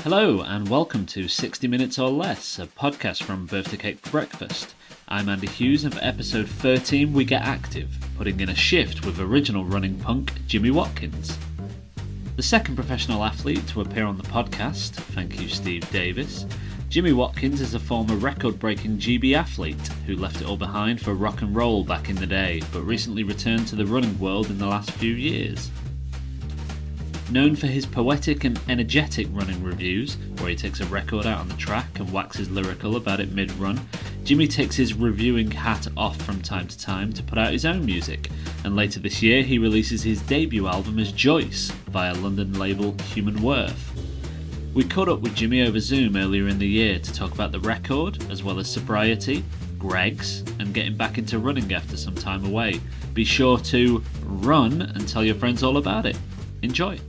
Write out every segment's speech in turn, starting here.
Hello and welcome to 60 Minutes or Less, a podcast from Birthday Cake for Breakfast. I'm Andy Hughes, and for episode 13 we get active, putting in a shift with original running punk Jimmy Watkins. The second professional athlete to appear on the podcast, thank you Steve Davis. Jimmy Watkins is a former record-breaking GB athlete who left it all behind for rock and roll back in the day, but recently returned to the running world in the last few years. Known for his poetic and energetic running reviews, where he takes a record out on the track and waxes lyrical about it mid-run, Jimmy takes his reviewing hat off from time to time to put out his own music, and later this year he releases his debut album as Joyce via London label Human Worth. We caught up with Jimmy over Zoom earlier in the year to talk about the record, as well as sobriety, Greg's, and getting back into running after some time away. Be sure to run and tell your friends all about it. Enjoy.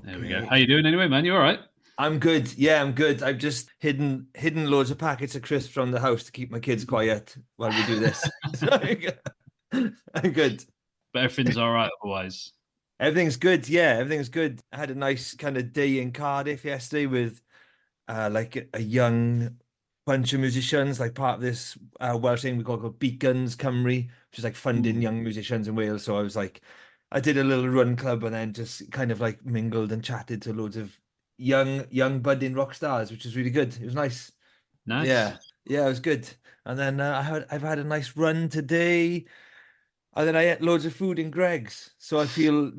There we go. How you doing anyway, man? You all right? I'm good. Yeah, I'm good. I've just hidden loads of packets of crisps from the house to keep my kids quiet while we do this. So I'm good. But everything's all right otherwise. Everything's good. Yeah, everything's good. I had a nice kind of day in Cardiff yesterday with like a young bunch of musicians, like part of this Welsh thing we call Beacons Cymru, which is like funding young musicians in Wales. So I did a little run club and then just kind of like mingled and chatted to loads of young budding rock stars, which was really good. It was nice. Nice. Yeah, it was good. And then I've had a nice run today, and then I ate loads of food in Greg's, so I feel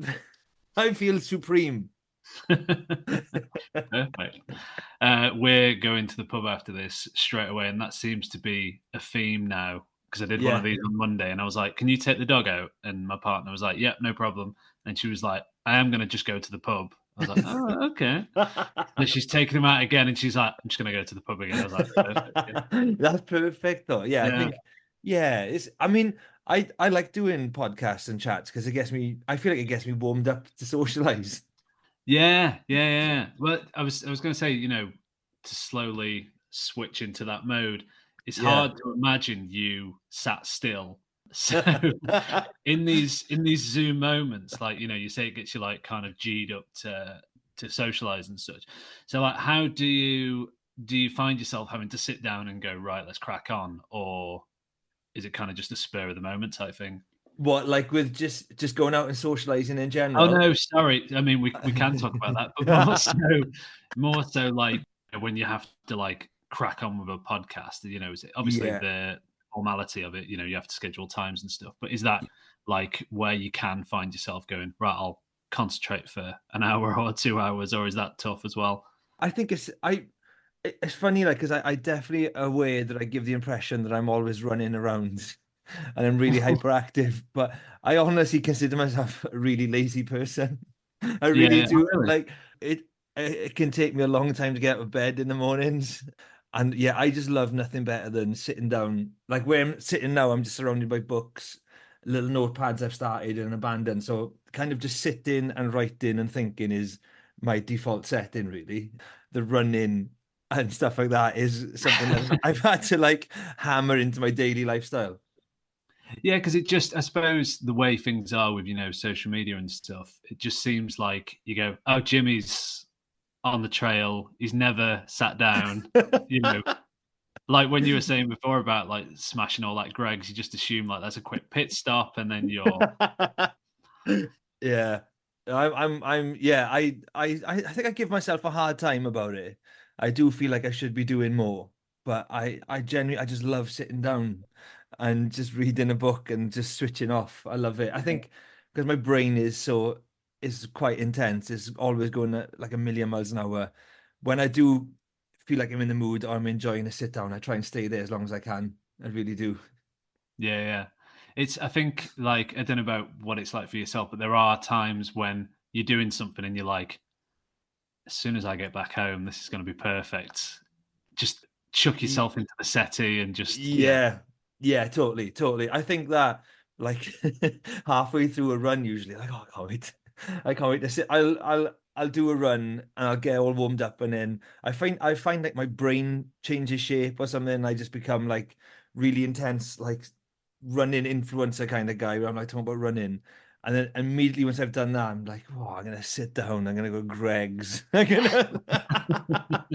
supreme. Perfect. We're going to the pub after this straight away, and that seems to be a theme now. Because I did one of these on Monday, and I was like, "Can you take the dog out?" And my partner was like, "Yep, no problem." And she was like, "I am going to just go to the pub." I was like, "Oh, okay." And she's taking him out again, and she's like, "I'm just going to go to the pub again." I was like, "Perfect." That's perfect, though. Yeah, I think, it's. I mean, I like doing podcasts and chats because I feel like it gets me warmed up to socialize. Yeah. Well, I was going to say, to slowly switch into that mode. It's hard to imagine you sat still. So in these Zoom moments, like, you say it gets you like kind of G'd up to socialize and such. So like, how do you find yourself having to sit down and go, right, let's crack on? Or is it kind of just a spur of the moment type thing? What, like with just going out and socializing in Oh general? no, sorry. I mean, we can talk about that, but more so like when you have to like crack on with a podcast, is it obviously the formality of it, you have to schedule times and stuff, but is that like where you can find yourself going, right, I'll concentrate for an hour or 2 hours, or is that tough as well? I think it's funny, like, because I definitely aware that I give the impression that I'm always running around and I'm really hyperactive, but I honestly consider myself a really lazy person. I really do. Really? Like, it can take me a long time to get out of bed in the mornings. And yeah, I just love nothing better than sitting down. Like where I'm sitting now, I'm just surrounded by books, little notepads I've started and abandoned. So kind of just sitting and writing and thinking is my default setting, really. The running and stuff like that is something that I've had to like hammer into my daily lifestyle. Yeah, because it just, I suppose, the way things are with, social media and stuff, it just seems like you go, oh, Jimmy's on the trail. He's never sat down, like when you were saying before about like smashing all that Greg's, you just assume like that's a quick pit stop and then you're. Yeah. I think I give myself a hard time about it. I do feel like I should be doing more, but I genuinely, I just love sitting down and just reading a book and just switching off. I love it. I think because my brain is quite intense. It's always going at like a million miles an hour. When I do feel like I'm in the mood or I'm enjoying a sit down, I try and stay there as long as I can. I really do. Yeah. It's, I think, like, I don't know about what it's like for yourself, but there are times when you're doing something and you're like, as soon as I get back home, this is going to be perfect. Just chuck yourself into the settee and just, Yeah, totally. I think that like halfway through a run, usually, like, oh, I can't wait. I can't wait to sit. I'll do a run and I'll get all warmed up, and then I find like my brain changes shape or something. I just become like really intense, like running influencer kind of guy where I'm like talking about running. And then immediately once I've done that, I'm like, oh, I'm gonna sit down. I'm gonna go Greg's. I'm gonna...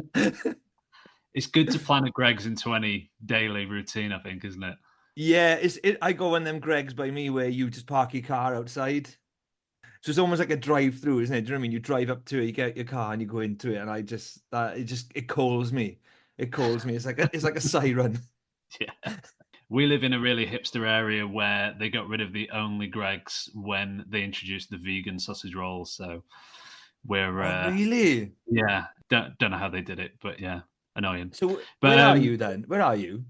It's good to plan a Greg's into any daily routine, I think, isn't it? Yeah, I go on them Greg's by me where you just park your car outside. So it's almost like a drive-through, isn't it? Do you know what I mean? You drive up to it, you get your car, and you go into it, and I just it calls me. It calls me. It's like a siren. Yeah. We live in a really hipster area where they got rid of the only Greg's when they introduced the vegan sausage rolls. So we're Oh, really? yeah, don't know how they did it, but yeah, annoying. So But where are you then? Where are you?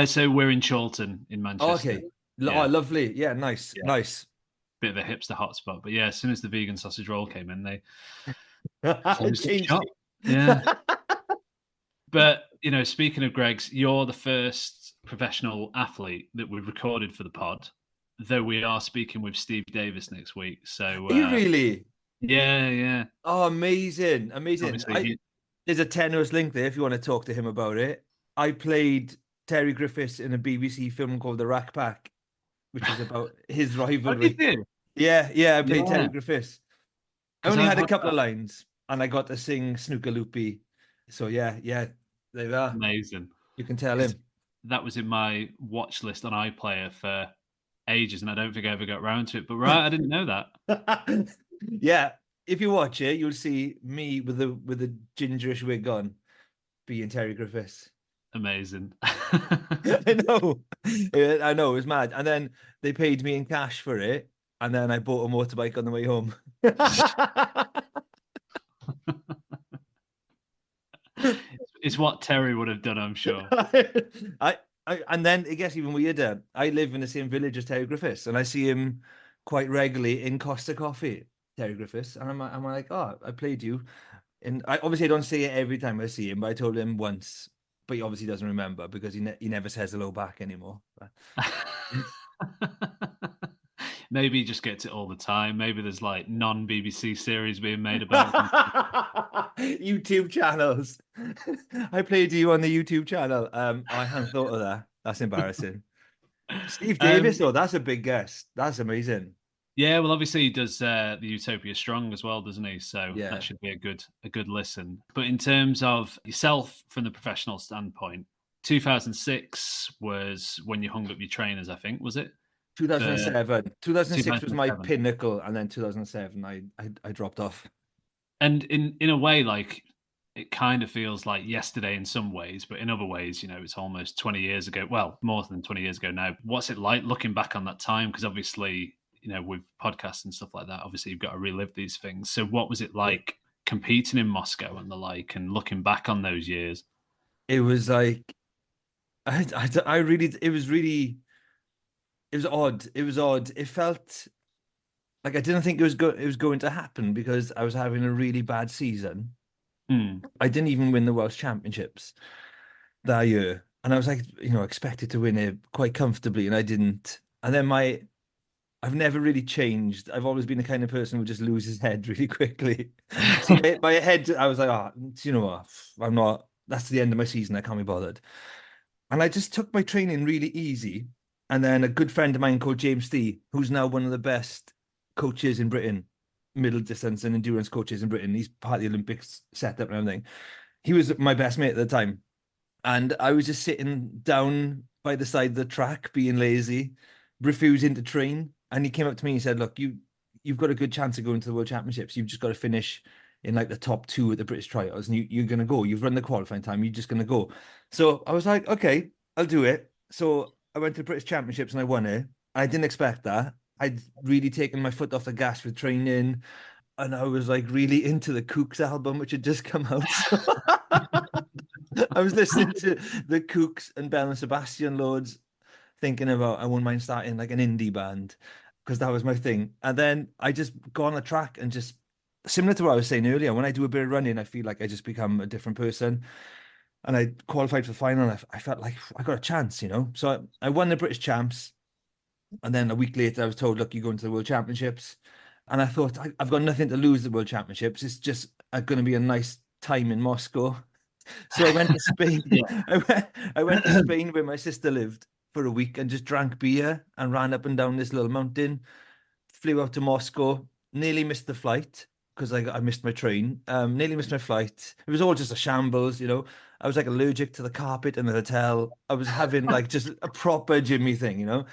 so we're in Chorlton in Oh, Manchester. okay. Oh, Yeah, lovely. Yeah, nice, yeah, nice. bit of a hipster hotspot. But yeah, as soon as the vegan sausage roll came in, they It closed the changed. shop. Yeah, but speaking of Greg's, you're the first professional athlete that we've recorded for the pod. Though we are speaking with Steve Davis next week, so Are you really? yeah, yeah. Oh, amazing, amazing. Obviously, There's a tenuous link there if you want to talk to him about it. I played Terry Griffiths in a BBC film called The Rack Pack, which is about his how did rivalry. you? Yeah, I played Yeah, Terry Griffiths. I because only I've had a had couple that. of lines and I got to sing Snooker Loopy. So yeah, there you are. Amazing. You can tell Because him. that was in my watch list on iPlayer for ages, and I don't think I ever got around to it. But right, I didn't know that. Yeah, if you watch it, you'll see me with the gingerish wig on being Terry Griffiths. Amazing. I know. Yeah, I know, it was mad. And then they paid me in cash for it, and then I bought a motorbike on the way home. It's what Terry would have done, I'm sure. I, and then it gets even weirder. I live in the same village as Terry Griffiths, and I see him quite regularly in Costa Coffee, Terry Griffiths, and I'm like, oh, I played you, and I obviously I don't say it every time I see him, but I told him once, but he obviously doesn't remember because he never says hello back anymore. Maybe he just gets it all the time. Maybe there's like non-BBC series being made about him. YouTube channels. I played you on the YouTube channel. I hadn't thought of that. That's embarrassing. Steve Davis, Um, though, that's a big guest. That's amazing. yeah, well, obviously he does the Utopia Strong as well, doesn't he? So that Yeah. should be a good listen. But in terms of yourself from the professional standpoint, 2006 was when you hung up your trainers, I think, was it? For 2007. 2006 was my 2007. pinnacle, and then 2007 I dropped off. And in a way, like it kind of feels like yesterday in some ways, but in other ways, it's almost 20 years ago. Well, more than 20 years ago now. What's it like looking back on that time? Because obviously, with podcasts and stuff like that, obviously you've got to relive these things. So what was it like competing in Moscow and the like, and looking back on those years? It was like I really it was odd. It was odd. It felt like I didn't think it was going to happen because I was having a really bad season. Hmm. I didn't even win the Welsh Championships that year. And I was like, expected to win it quite comfortably, and I didn't. And then I've never really changed. I've always been the kind of person who just loses head really quickly. So my head, I was like, oh, you know what? I'm not, that's the end of my season. I can't be bothered. And I just took my training really easy. And then a good friend of mine called James Thee, who's now one of the best coaches in Britain, middle distance and endurance coaches in Britain. He's part of the Olympics setup and everything. He was my best mate at the time. And I was just sitting down by the side of the track, being lazy, refusing to train. And he came up to me and said, look, you've got a good chance of going to the World Championships. You've just got to finish in like the top two at the British trials, and you're gonna go. You've run the qualifying time, you're just gonna go. So I was like, okay, I'll do it. So I went to the British Championships and I won it. I didn't expect that. I'd really taken my foot off the gas with training, and I was like really into the Kooks album, which had just come out. So I was listening to the Kooks and Bell and Sebastian loads, thinking about I wouldn't mind starting like an indie band because that was my thing. And then I just go on the track and just similar to what I was saying earlier, when I do a bit of running, I feel like I just become a different person. And I qualified for the final, and I felt like I got a chance. So I won the British champs, and then a week later, I was told, "Look, you're going to the World Championships." And I thought, I've got nothing to lose at the World Championships. It's just going to be a nice time in Moscow. So I went to Spain. Yeah. I went to Spain where my sister lived for a week and just drank beer and ran up and down this little mountain. flew out to Moscow, nearly missed the flight because I missed my train. Nearly missed my flight. It was all just a shambles, you know. I was like allergic to the carpet in the hotel. I was having like just a proper Jimmy thing, you know.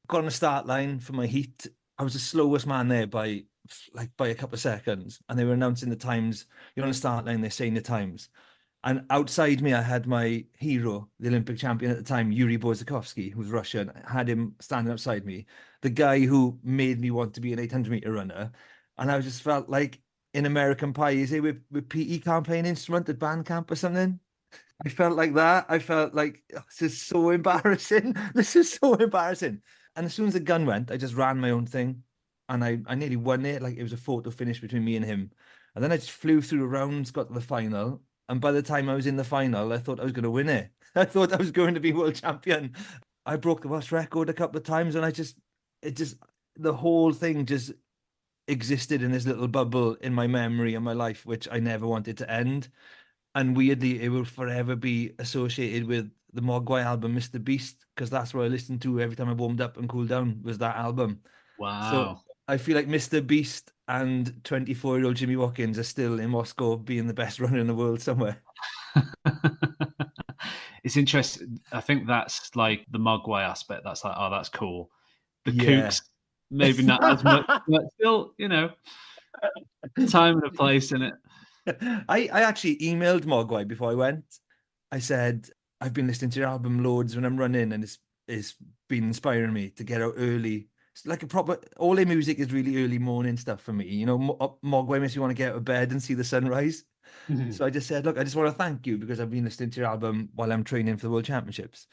Got on the start line for my heat. I was the slowest man there by a couple of seconds, and they were announcing the times. You're on the start line. They're saying the times. And outside me, I had my hero, the Olympic champion at the time, Yuri Bozakovsky, who's Russian. I had him standing outside me, the guy who made me want to be an 800-meter runner. And I just felt like in American Pie, is it with PE can't play an instrument at band camp or something? I felt like that. I felt like "Oh, this is so embarrassing. This is so embarrassing." And as soon as the gun went, I just ran my own thing, and I nearly won it. Like it was a photo finish between me and him. And then I just flew through the rounds, got to the final, and by the time I was in the final, I thought I was going to win it. I thought I was going to be world champion. I broke the Welsh record a couple of times, and it just, the whole thing just existed in this little bubble in my memory and my life, which I never wanted to end. And weirdly, it will forever be associated with the Mogwai album, Mr. Beast, because that's what I listened to every time I warmed up and cooled down was that album. So Wow. I feel like Mr. Beast and 24-year-old Jimmy Watkins are still in Moscow being the best runner in the world somewhere. It's interesting. I think that's like the Mogwai aspect. That's like, oh, that's cool. The Yeah. Kooks, maybe not as much, but still, you know, time and a place in it. I actually emailed Mogwai before I went. I said, I've been listening to your album loads when I'm running, and it's been inspiring me to get out early. It's like a proper, all their music is really early morning stuff for me. You know, Mogwai makes you want to get out of bed and see the sunrise. Mhm. So I just said, look, I just want to thank you because I've been listening to your album while I'm training for the World Championships.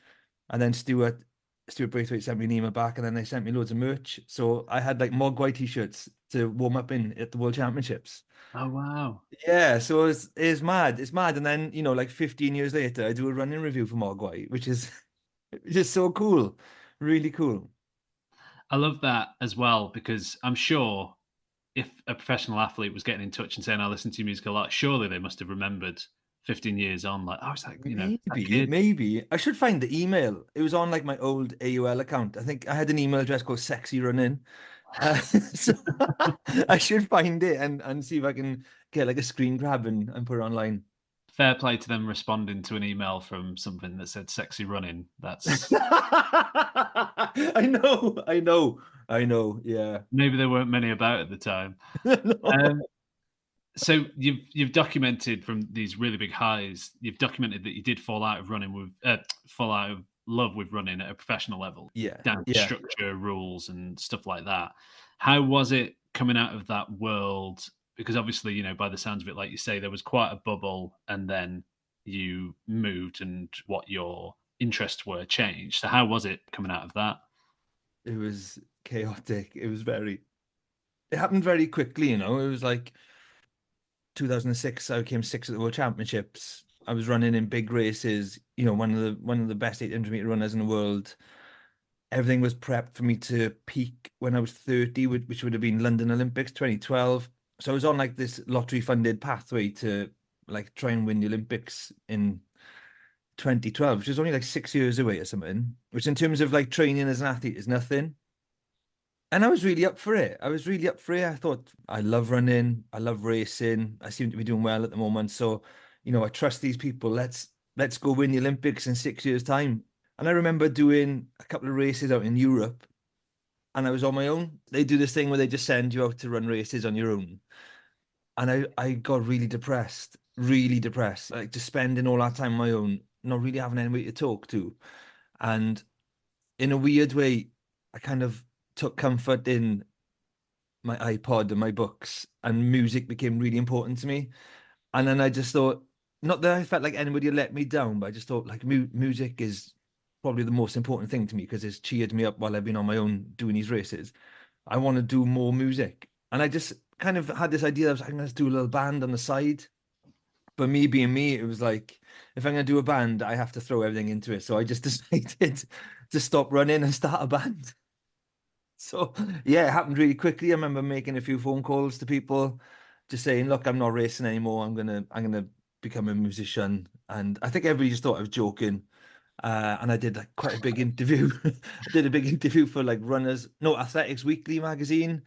And then Stuart Braithwaite sent me an email back, and then they sent me loads of merch. So I had like Mogwai t-shirts to warm up in at the World Championships. Oh, wow. Yeah, so it's mad. It's mad. And then, you know, like 15 years later, I do a running review for Mogwai, which is just so cool. Really cool. I love that as well because I'm sure if a professional athlete was getting in touch and saying, I listen to your music a lot, surely they must have remembered 15 years on, like, oh, it's that, you know, it's that Maybe, kid. maybe. I should find the email. It was on like my old AOL account. I think I had an email address called Sexy Running. So I should find it and see if I can get like a screen grab and put it online. Fair play to them responding to an email from something that said sexy running. That's I know, I know, I know. Yeah. maybe there weren't many about at the time. No. Um, so you've documented from these really big highs. You've documented that you did fall out of love with running at a professional level, Yeah, down to yeah. structure, rules, and stuff like that. How was it coming out of that world? Because obviously, you know, by the sounds of it, like you say, there was quite a bubble, and then you moved, and what your interests were changed. So how was it coming out of that? It was chaotic. It happened very quickly, you know. It was like 2006, I came sixth at the World Championships. I was running in big races, you know, one of the best 800-meter runners in the world. Everything was prepped for me to peak when I was 30, which would have been London Olympics 2012. So I was on like this lottery funded pathway to like try and win the Olympics in 2012, which is only like 6 years away or something, which in terms of like training as an athlete is nothing. And I was really up for it. I was really up for it. I thought I love running, I love racing. I seem to be doing well at the moment. So, you know, I trust these people. Let's go win the Olympics in 6 years' time. And I remember doing a couple of races out in Europe, and I was on my own. They do this thing where they just send you out to run races on your own. And I got really depressed, like just spending all that time on my own, not really having anybody to talk to. And in a weird way, I kind of took comfort in my iPod and my books, and music became really important to me. And then I just thought, not that I felt like anybody had let me down, but I just thought like music is probably the most important thing to me because it's cheered me up while I've been on my own doing these races. I want to do more music. And I just kind of had this idea that I was like, I'm going to do a little band on the side. But me being me, it was like, if I'm going to do a band, I have to throw everything into it. So I just decided to stop running and start a band. So yeah, it happened really quickly. I remember making a few phone calls to people, just saying, "Look, I'm not racing anymore. I'm gonna become a musician." And I think everybody just thought I was joking. And I did like quite a big interview. I did a big interview for like Athletics Weekly magazine,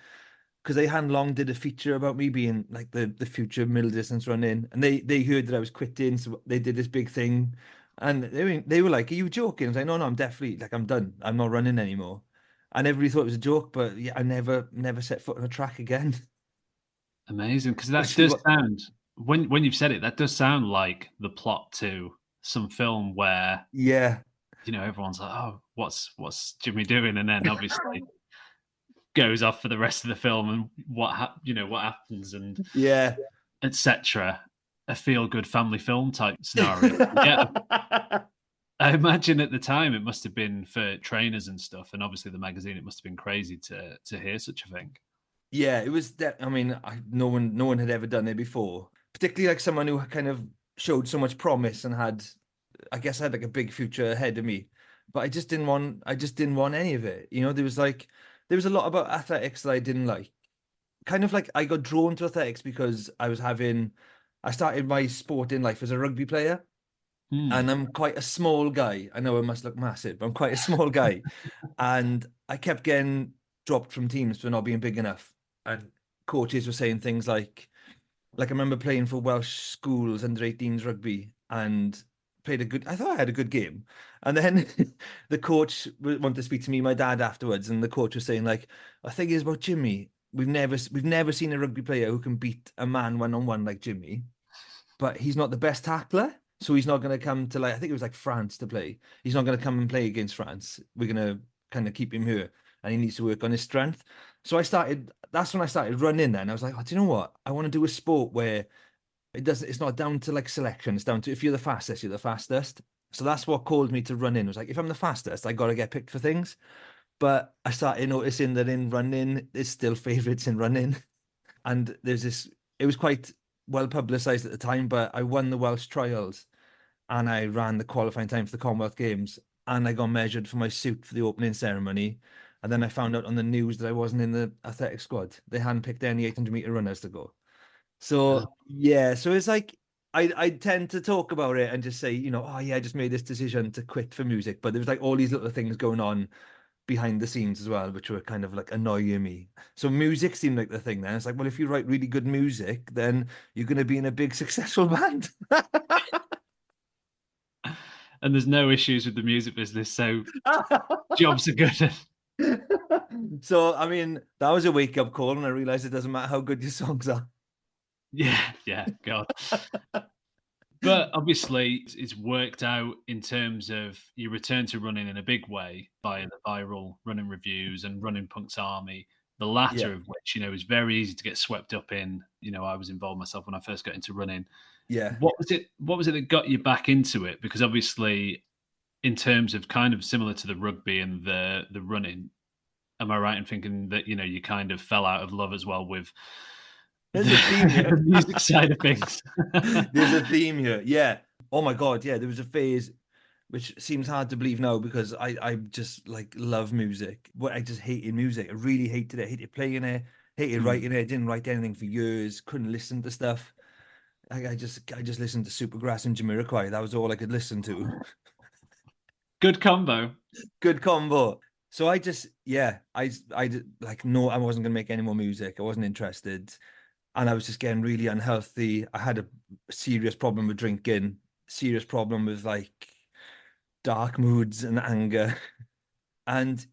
because they hadn't long did a feature about me being like the future middle distance running, and they heard that I was quitting, so they did this big thing, and they were like, "Are you joking?" I was like, "No, no, I'm definitely like I'm done. I'm not running anymore." And everybody thought it was a joke, but yeah, I never set foot on a track again. Amazing, because that Which is does what, sound when you've said it, that does sound like the plot to some film where, yeah, everyone's like, "Oh, what's Jimmy doing?" And then obviously goes off for the rest of the film and what happens and yeah. etc. A feel good family film type scenario. Yeah, I imagine at the time it must have been for trainers and stuff, and obviously the magazine. It must have been crazy to hear such a thing. Yeah, it was that. I mean, no one had ever done it before. Particularly like someone who kind of showed so much promise and had, I guess, I had like a big future ahead of me. But I just didn't want any of it. There was a lot about athletics that I didn't like. Kind of like I got drawn to athletics because I started my sport in life as a rugby player, and Hmm. I'm quite a small guy. I know I must look massive, but I'm quite a small guy. And I kept getting dropped from teams for not being big enough. And coaches were saying things like I remember playing for Welsh schools under 18s rugby and I thought I had a good game. And then the coach wanted to speak to me, my dad afterwards, and the coach was saying like, "I think it's about Jimmy. We've never seen a rugby player who can beat a man one on one like Jimmy, but he's not the best tackler. So he's not going to come to like, I think it was like France to play. He's not going to come and play against France. We're going to kind of keep him here, and he needs to work on his strength." So that's when I started running then. I was like, "Oh, do you know what? I want to do a sport where it's not down to like selection. It's down to if you're the fastest, you're the fastest." So that's what called me to running. It was like, if I'm the fastest, I got to get picked for things. But I started noticing that in running, there's still favorites in running. And it was quite well publicized at the time, but I won the Welsh trials and I ran the qualifying time for the Commonwealth Games, and I got measured for my suit for the opening ceremony. And then I found out on the news that I wasn't in the athletic squad. They hadn't picked any 800-meter runners to go. So yeah, so it's like I tend to talk about it and just say, "Oh yeah, I just made this decision to quit for music." But there was like all these little things going on behind the scenes as well, which were kind of like annoying me. So music seemed like the thing then. It's like, well, if you write really good music, then you're going to be in a big successful band. And there's no issues with the music business, so jobs are good. So, I mean, that was a wake up call, and I realized it doesn't matter how good your songs are. Yeah, yeah, God. But obviously, it's worked out in terms of your return to running in a big way via the viral running reviews and Running Punk's Army. The Yeah, latter of which, is very easy to get swept up in. I was involved myself when I first got into running. yeah. What was it that got you back into it? Because obviously, in terms of kind of similar to the rugby and the running, am I right in thinking that you kind of fell out of love as well with There's a theme the here. music side of things? There's a theme here. Yeah. Oh my God. Yeah. There was a phase which seems hard to believe now because I just like love music. But I just hated music. I really hated it. I hated playing it, hated Hmm. writing it. Didn't write anything for years. Couldn't listen to stuff. I just listened to Supergrass and Jamiroquai. That was all I could listen to. Good combo. Good combo. So I just, yeah, like, no, I wasn't going to make any more music. I wasn't interested. And I was just getting really unhealthy. I had a serious problem with drinking, serious problem with like dark moods and anger. And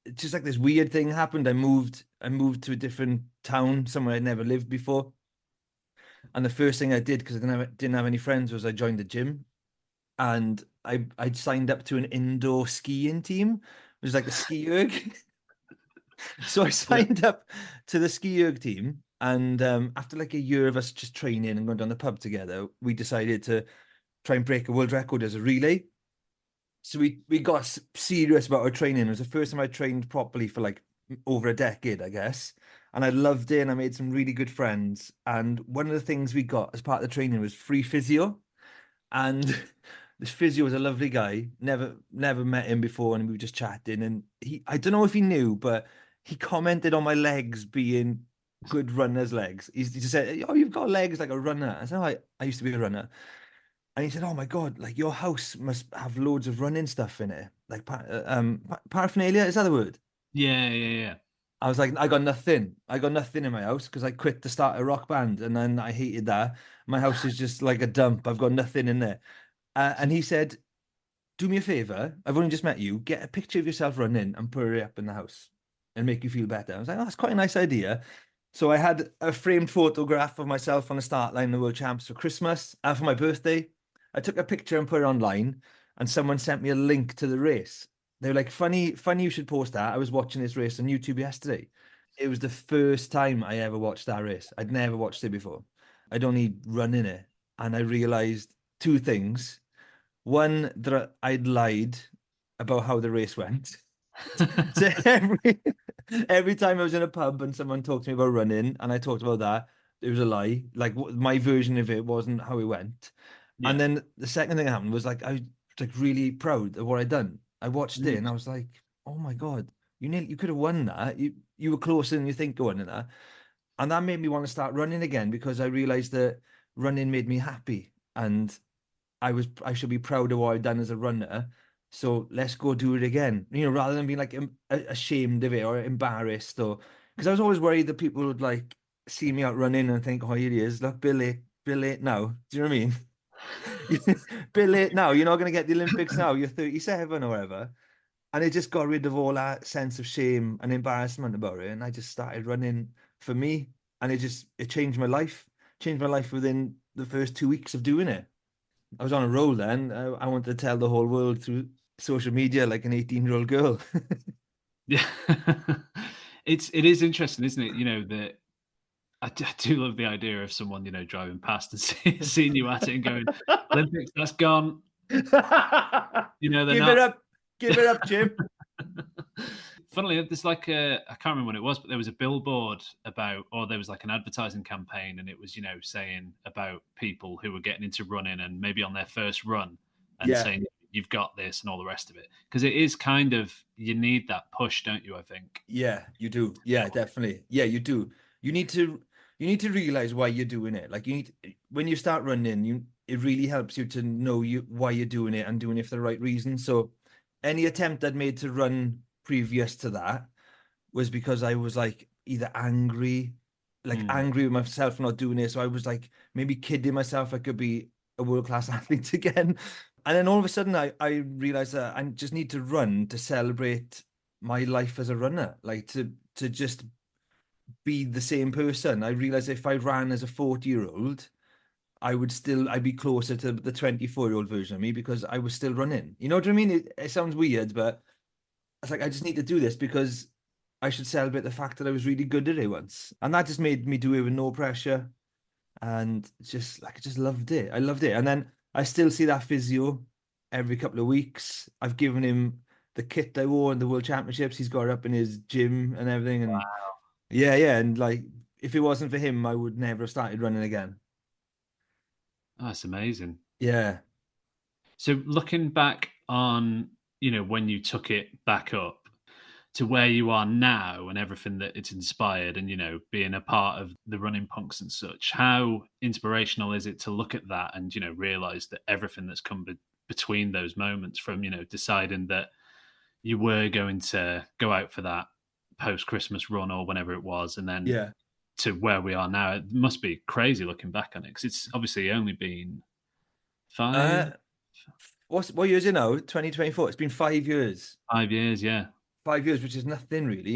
it's just like this weird thing happened. I moved to a different town, somewhere I'd never lived before. And the first thing I did, because I didn't have any friends, was I joined the gym. And I'd signed up to an indoor skiing team. It was like the ski erg. So I Yeah. signed up to the ski erg team, and after like a year of us just training and going down the pub together, we decided to try and break a world record as a relay. So we got serious about our training. It was the first time I trained properly for like over a decade, I guess. And I loved it, and I made some really good friends. And one of the things we got as part of the training was free physio. And this physio was a lovely guy. Never met him before, and we were just chatting. And I don't know if he knew, but he commented on my legs being good runner's legs. He just said, "Oh, you've got legs like a runner." I said, "Oh, I used to be a runner." And he said, "Oh my God, like your house must have loads of running stuff in it, like paraphernalia. Is that the word?" Yeah, yeah, yeah. I was like, "I got nothing. I got nothing in my house because I quit to start a rock band, and then I hated that. My house is just like a dump. I've got nothing in there." And he said, "Do me a favor. I've only just met you. Get a picture of yourself running and put it up in the house and make you feel better." I was like, "Oh, that's quite a nice idea." So I had a framed photograph of myself on the start line of the World Champs for Christmas and for my birthday. I took a picture and put it online, and someone sent me a link to the race. They were like, funny you should post that. I was watching this race on YouTube yesterday. It was the first time I ever watched that race. I'd never watched it before. I'd only run in it. And I realized two things. One, that I'd lied about how the race went. So every time I was in a pub and someone talked to me about running and I talked about that, it was a lie. Like my version of it wasn't how it went. And Yeah. then the second thing that happened was like I was like really proud of what I'd done. I watched it Mm. and I was like, oh my God, you could have won that. You were closer than you think going in that. And that made me want to start running again because I realized that running made me happy. And I should be proud of what I've done as a runner. So let's go do it again. Rather than being like ashamed of it or embarrassed or because I was always worried that people would like see me out running and think, oh, here he is, look, Bill late now. Do you know what I mean? Bill late now. You're not going to get the Olympics now. You're 37 or whatever. And it just got rid of all that sense of shame and embarrassment about it. And I just started running for me. And it changed my life. Changed my life within the first 2 weeks of doing it. I was on a roll then. I wanted to tell the whole world through social media like an 18-year-old girl. Yeah. It is interesting, isn't it? That I do love the idea of someone, driving past and seeing you at it and going, Olympics, that's gone. They're Give it not. up. Give it up, Jim. Funnily, there's like I can't remember what it was, but there was a billboard about, or there was like an advertising campaign, and it was, saying about people who were getting into running and maybe on their first run and Yeah. saying, you've got this and all the rest of it. Because it is kind of, you need that push, don't you? I think. Yeah, you do. Yeah, definitely. Yeah, you do. You need to you need to realize why you're doing it. Like when you start running, it really helps you to know why you're doing it and doing it for the right reason. So any attempt I'd made to run previous to that was because I was like either Mm. angry with myself for not doing it. So I was like maybe kidding myself I could be a world-class athlete again. And then all of a sudden I realized that I just need to run to celebrate my life as a runner, like to just be the same person. I realized if I ran as a 40-year-old, I'd be closer to the 24-year-old version of me because I was still running. You know what I mean? It sounds weird, but it's like I just need to do this because I should celebrate the fact that I was really good at it once. And that just made me do it with no pressure. And just like I just loved it. I loved it. And then I still see that physio every couple of weeks. I've given him the kit I wore in the World Championships. He's got it up in his gym and everything. And yeah, yeah. And like if it wasn't for him, I would never have started running again. Oh, that's amazing. Yeah. So looking back on, when you took it back up to where you are now and everything that it's inspired and, being a part of the running punks and such, how inspirational is it to look at that and, realize that everything that's come between those moments from, deciding that you were going to go out for that post Christmas run or whenever it was, and then Yeah. to where we are now. It must be crazy looking back on it because it's obviously only been Uh five what year is it now? 2024. It's been 5 years. 5 years, yeah. 5 years, which is nothing really.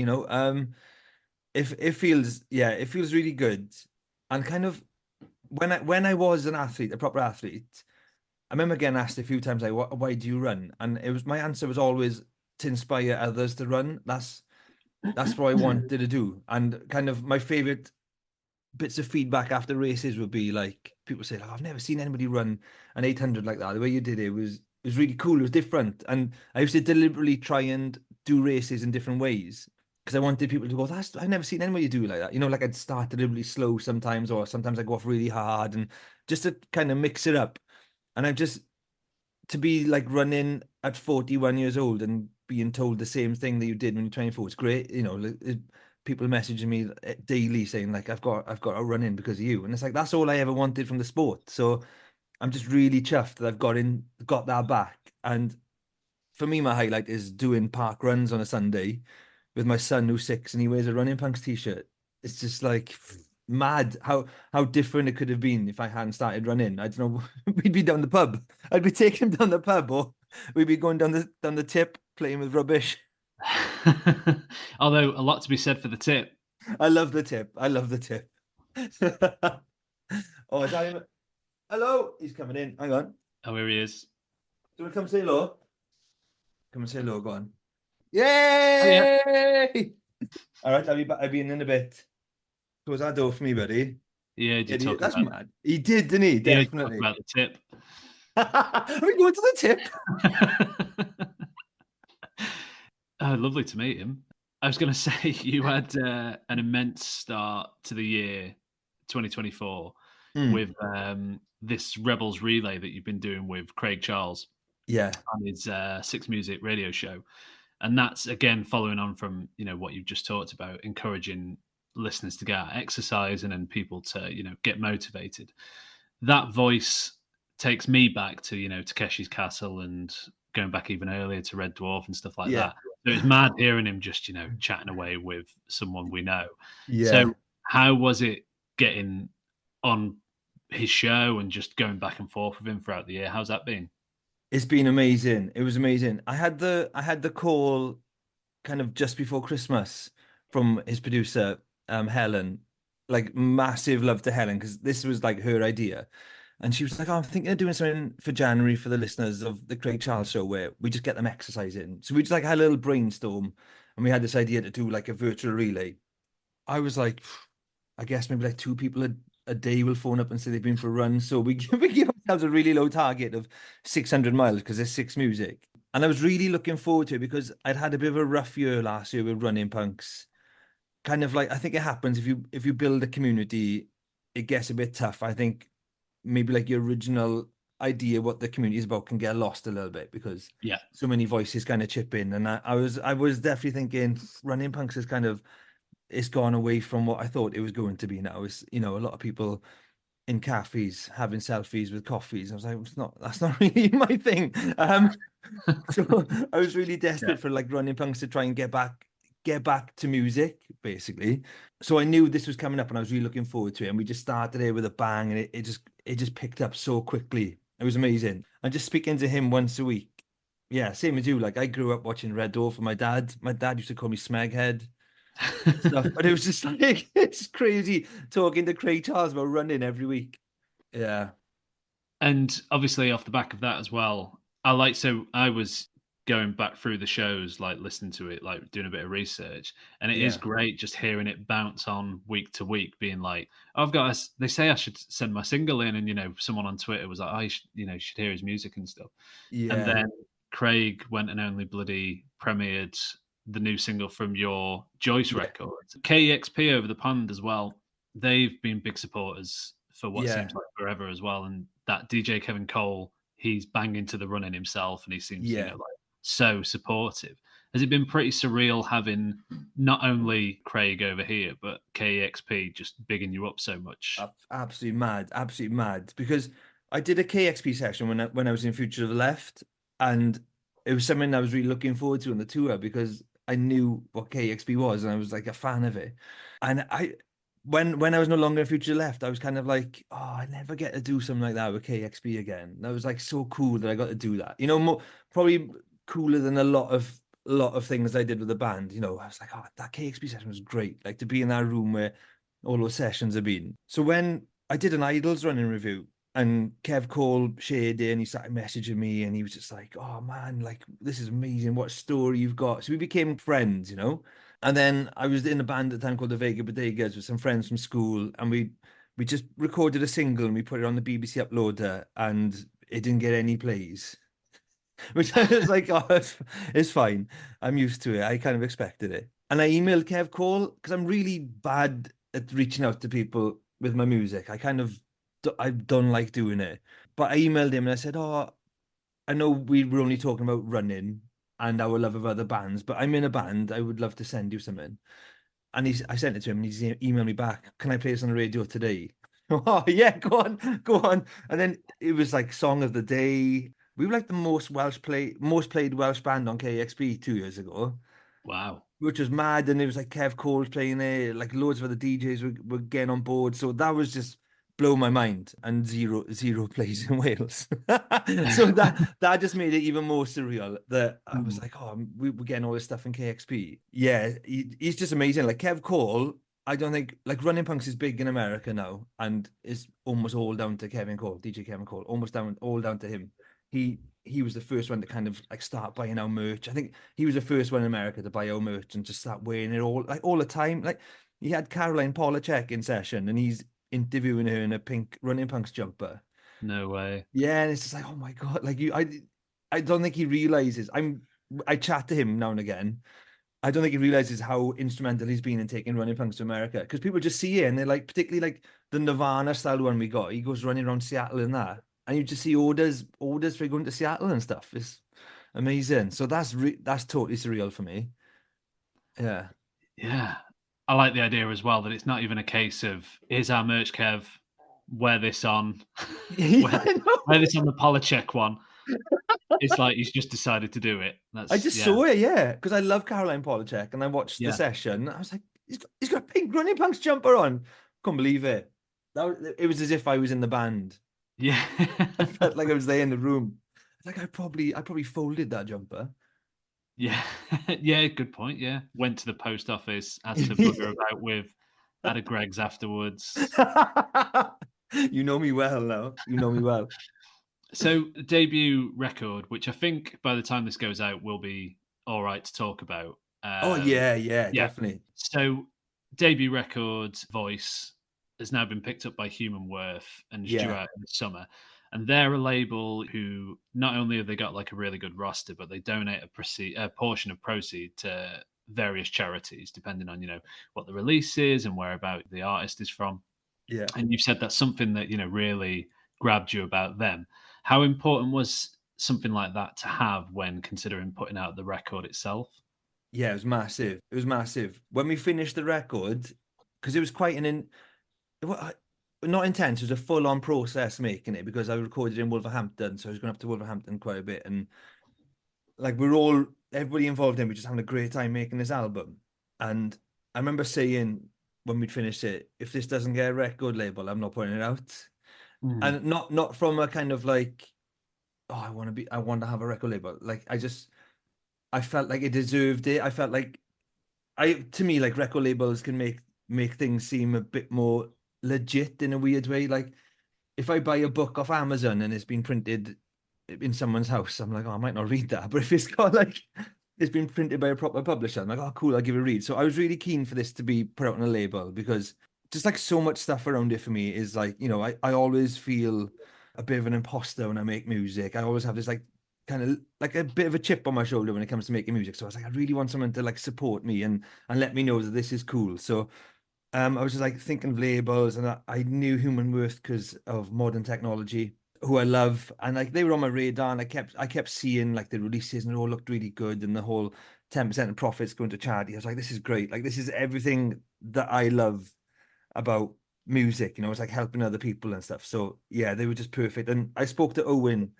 If it feels yeah, it feels really good. And kind of when I was an athlete, a proper athlete, I remember getting asked a few times like, why do you run? And it was my answer was always to inspire others to run. That's what I wanted to do. And kind of my favorite bits of feedback after races would be like people say, like, I've never seen anybody run an 800 like that. The way you did it was really cool. It was different. And I used to deliberately try and do races in different ways because I wanted people to go, I've never seen anybody do it like that. Like I'd start deliberately slow sometimes, or sometimes I go off really hard and just to kind of mix it up. And I've just to be like running at 41 years old and being told the same thing that you did when you're 24 is great. People messaging me daily saying like I've got to run in because of you, and it's like that's all I ever wanted from the sport. So I'm just really chuffed that I've got that back. And for me, my highlight is doing park runs on a Sunday with my son who's 6 and he wears a Running Punks t-shirt. It's just like mad how different it could have been if I hadn't started running. I don't know, we'd be down the pub. I'd be taking him down the pub, or we'd be going down the tip playing with rubbish. Although a lot to be said for the tip. I love the tip. I love the tip. Oh, is that him? Hello, he's coming in. Hang on. Oh, here he is. Do you want to come say hello? Come and say hello. Go on. Oh, yeah. Yay! All right, I'll be back. I'll be in a bit. Close that door for me, buddy. Yeah, Yeah, did you talk that's about mad. He did, didn't he? yeah, did you talk Definitely. about the tip? Are we going to the tip? Oh, lovely to meet him. I was going to say you had an immense start to the year 2024 Mm, with this Rebels Relay that you've been doing with Craig Charles yeah, on his Six Music radio show. And that's again following on from what you've just talked about, encouraging listeners to get out exercising and people to get motivated. That voice takes me back to Takeshi's Castle and going back even earlier to Red Dwarf and stuff like yeah, that. So it's mad hearing him just chatting away with someone we know. yeah. So how was it getting on his show and just going back and forth with him throughout the year? How's that been? It's been amazing. It was amazing. I had the call kind of just before Christmas from his producer, Helen. Like massive love to Helen because this was like her idea. And she was like, oh, I'm thinking of doing something for January for the listeners of the Craig Charles show where we just get them exercising. So we just like had a little brainstorm and we had this idea to do like a virtual relay. I was like, I guess maybe like two people a day will phone up and say they've been for a run. So we, we give ourselves a really low target of 600 miles because there's six music. And I was really looking forward to it because I'd had a bit of a rough year last year with running punks. Kind of like I think it happens if you build a community, it gets a bit tough. I think maybe like your original idea what the community is about can get lost a little bit because Yeah. so many voices kind of chip in. And I was definitely thinking running punks is kind of it's gone away from what I thought it was going to be now. It's a lot of people in cafes having selfies with coffees. I was like, that's not really my thing. So I was really Yeah. desperate for like running punks to try and get back to music, basically. So I knew this was coming up and I was really looking forward to it. And we just started it with a bang and it just picked up so quickly. It was amazing. And just speaking to him once a week. Yeah, same as you. Like I grew up watching Red Dwarf with my dad. My dad used to call me Smeghead and stuff. But it was just like it's crazy talking to Craig Charles about running every week. Yeah. And obviously, off the back of that as well, I was going back through the shows, like listening to it, like doing a bit of research, and it is Yeah. great just hearing it bounce on week to week, being like, oh, they say I should send my single in, and someone on Twitter was like, oh, you should hear his music and stuff, and Yeah. then Craig went and only bloody premiered the new single from your Joyce Yeah. record. KEXP over the pond as well. They've been big supporters for what Yeah. seems like forever as well. And that DJ Kevin Cole, he's banging to the running himself, and he seems Yeah. like so supportive. Has it been pretty surreal having not only Craig over here but KEXP just bigging you up so much? Absolutely mad, absolutely mad. Because I did a KXP session when I was in Future of the Left, and it was something I was really looking forward to on the tour because I knew what KXP was and I was like a fan of it. And when I was no longer in Future of the Left, I was kind of like, oh, I never get to do something like that with KXP again. And I was like so cool that I got to do that. Probably cooler than a lot of things I did with the band. I was like, oh, that KXP session was great. Like to be in that room where all those sessions have been. So when I did an Idols running review and Kev Cole shared it and he started messaging me and he was just like, oh man, like this is amazing. What story you've got. So we became friends. And then I was in a band at the time called the Vega Bodegas with some friends from school and we just recorded a single and we put it on the BBC uploader and it didn't get any plays. Which I was like, oh, it's fine. I'm used to it. I kind of expected it. And I emailed Kev Cole because I'm really bad at reaching out to people with my music. I don't like doing it. But I emailed him and I said, oh, I know we were only talking about running and our love of other bands, but I'm in a band. I would love to send you something. And I sent it to him and he's emailed me back. Can I play this on the radio today? Oh yeah, go on. And then it was like song of the day. We were like the most played Welsh band on KXP 2 years ago, Wow. which was mad. And it was like Kev Cole's playing there, like loads of other DJs were getting on board. So that was just blow my mind. And zero plays in Wales. So that just made it even more surreal. That I was Mm. like, oh, we're getting all this stuff in KXP. Yeah, he's just amazing. Like Kev Cole. I don't think like Running Punks is big in America now, and it's almost all down to Kevin Cole, DJ Kevin Cole, almost all down to him. He was the first one to kind of like start buying our merch. I think he was the first one in America to buy our merch and just start wearing it all the time. Like he had Caroline Polachek in session, and he's interviewing her in a pink Running Punks jumper. No way. Yeah, and it's just like, oh my God, like I don't think he realizes. I chat to him now and again. I don't think he realizes how instrumental he's been in taking Running Punks to America, because people just see it and they're like, particularly like the Nirvana style one we got. He goes running around Seattle and that, and you just see orders for going to Seattle and stuff. It's amazing. So that's totally surreal for me. Yeah, Yeah. I like the idea as well that it's not even a case of here's our merch, Kev, wear this on, yeah, wear, I wear know. this on the Polachek one. It's like he's just decided to do it. I That's just yeah, saw it, yeah, because I love Caroline Polachek, and I watched the yeah, session. I was like, he's got a pink Running Punks jumper on. Couldn't believe it. It was as if I was in the band. yeah, I felt like I was there in the room. Like I probably folded that jumper. yeah, yeah. Good point. Yeah, went to the post office, had to bugger about with, had a Greg's afterwards. You know me well now. You know me well. So debut record, which I think by the time this goes out will be all right to talk about. Oh yeah, yeah, Yeah. definitely. So debut record Voice has now been picked up by Human Worth and is due Yeah, out in the summer. And they're a label who not only have they got like a really good roster, but they donate a portion of proceed to various charities, depending on what the release is and where about the artist is from. yeah, And you've said that's something that really grabbed you about them. How important was something like that to have when considering putting out the record itself? yeah. It was massive. It was massive. When we finished the record, because it was quite well, not intense. It was a full-on process making it, because I recorded in Wolverhampton, so I was going up to Wolverhampton quite a bit, and like everybody involved in, we're just having a great time making this album. And I remember saying when we'd finished it, if this doesn't get a record label, I'm not putting it out. Mm, And not from a kind of like, oh, I want to have a record label. Like I felt like it deserved it. I felt like to me, like record labels can make things seem a bit more legit in a weird way. Like if I buy a book off Amazon and it's been printed in someone's house, I'm like, oh, I might not read that. But if it's got like it's been printed by a proper publisher, I'm like, oh, cool, I'll give it a read. So I was really keen for this to be put out on a label, because just like so much stuff around it for me is like, I always feel a bit of an imposter when I make music. I always have this like kind of like a bit of a chip on my shoulder when it comes to making music. So I was like, I really want someone to like support me and let me know that this is cool. So I was just like thinking of labels, and I knew Human Worth because of Modern Technology, who I love, and like they were on my radar, and I kept seeing like the releases, and it all looked really good, and the whole 10% of profits going to charity. I was like, this is great, like this is everything that I love about music. It's like helping other people and stuff. So yeah, they were just perfect. And I spoke to Owen,